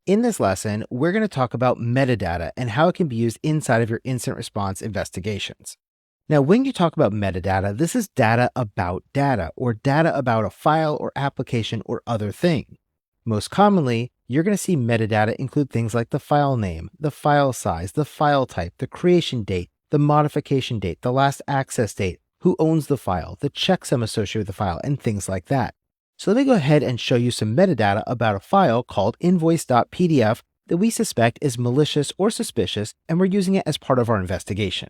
In this lesson, we're going to talk about metadata and how it can be used inside of your incident response investigations. Now, when you talk about metadata, this is data, or data about a file or application or other thing. Most commonly, you're going to see metadata include things like the file name, the file size, the file type, the creation date, the modification date, the last access date, who owns the file, the checksum associated with the file, and things like that. So let me go ahead and show you some metadata about a file called invoice.pdf that we suspect is malicious or suspicious, and we're using it as part of our investigation.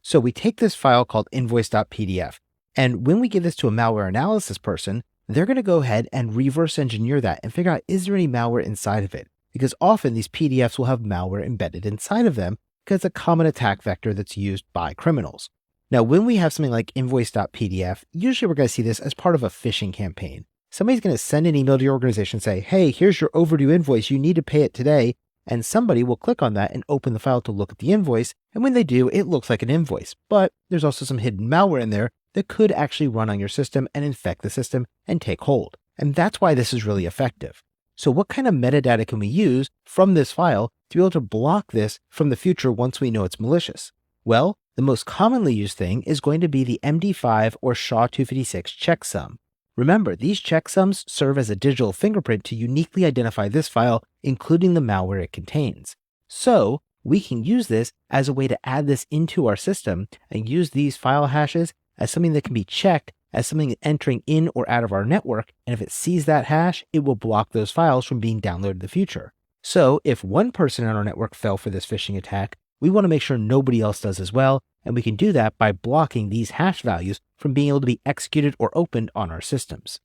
So we take this file called invoice.pdf, and when we give this to a malware analysis person, they're going to go ahead and reverse engineer that and figure out, is there any malware inside of it? Because often these PDFs will have malware embedded inside of them because it's a common attack vector that's used by criminals. Now, when we have something like invoice.pdf, usually we're going to see this as part of a phishing campaign. Somebody's going to send an email to your organization and say, hey, here's your overdue invoice. You need to pay it today. And somebody will click on that and open the file to look at the invoice. And when they do, it looks like an invoice. But there's also some hidden malware in there that could actually run on your system and infect the system and take hold. And that's why this is really effective. So what kind of metadata can we use from this file to be able to block this from the future once we know it's malicious? Well, the most commonly used thing is going to be the MD5 or SHA-256 checksum. Remember, these checksums serve as a digital fingerprint to uniquely identify this file, including the malware it contains. So we can use this as a way to add this into our system and use these file hashes as something that can be checked as something entering in or out of our network. And if it sees that hash, it will block those files from being downloaded in the future. So if one person on our network fell for this phishing attack, we want to make sure nobody else does as well, and we can do that by blocking these hash values from being able to be executed or opened on our systems.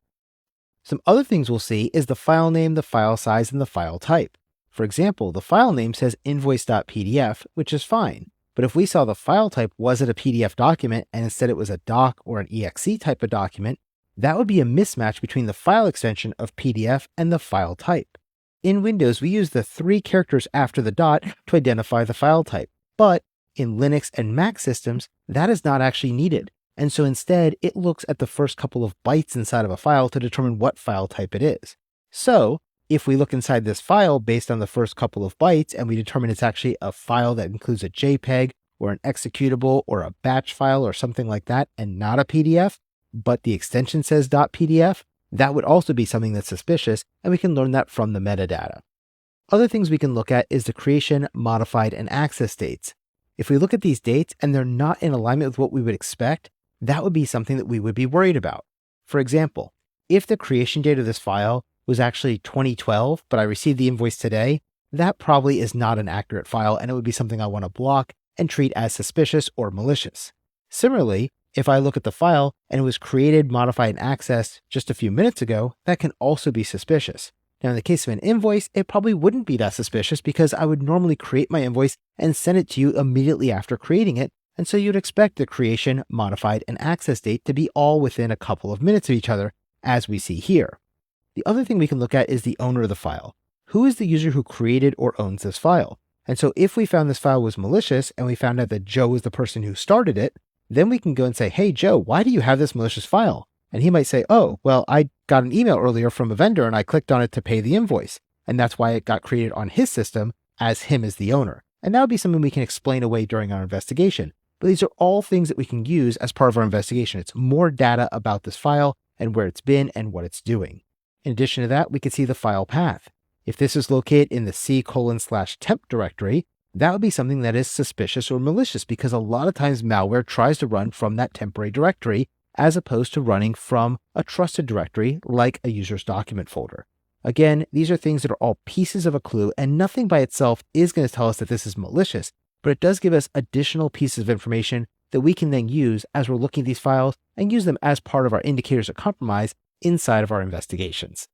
Some other things we'll see is the file name, the file size, and the file type. For example, the file name says invoice.pdf, which is fine, but if we saw the file type wasn't a PDF document and instead it was a doc or an exe type of document, that would be a mismatch between the file extension of PDF and the file type. In Windows, we use the 3 characters after the dot to identify the file type, but in Linux and Mac systems, that is not actually needed. And so instead, it looks at the first couple of bytes inside of a file to determine what file type it is. So if we look inside this file based on the first couple of bytes and we determine it's actually a file that includes a JPEG or an executable or a batch file or something like that and not a PDF, but the extension says .pdf, that would also be something that's suspicious, and we can learn that from the metadata. Other things we can look at is the creation, modified, and access dates. If we look at these dates and they're not in alignment with what we would expect, that would be something that we would be worried about. For example, if the creation date of this file was actually 2012, but I received the invoice today, that probably is not an accurate file, and it would be something I want to block and treat as suspicious or malicious. Similarly, if I look at the file and it was created, modified, and accessed just a few minutes ago, that can also be suspicious. Now, in the case of an invoice, it probably wouldn't be that suspicious because I would normally create my invoice and send it to you immediately after creating it. And so you'd expect the creation, modified, and access date to be all within a couple of minutes of each other, as we see here. The other thing we can look at is the owner of the file. Who is the user who created or owns this file? And so if we found this file was malicious and we found out that Joe was the person who started it, then we can go and say, hey, Joe, why do you have this malicious file? And he might say, oh, well, I got an email earlier from a vendor and I clicked on it to pay the invoice. And that's why it got created on his system as him as the owner. And that would be something we can explain away during our investigation. But these are all things that we can use as part of our investigation. It's more data about this file and where it's been and what it's doing. In addition to that, we can see the file path. If this is located in the C:/temp directory, that would be something that is suspicious or malicious because a lot of times malware tries to run from that temporary directory as opposed to running from a trusted directory like a user's document folder. Again, these are things that are all pieces of a clue, and nothing by itself is going to tell us that this is malicious, but it does give us additional pieces of information that we can then use as we're looking at these files and use them as part of our indicators of compromise inside of our investigations.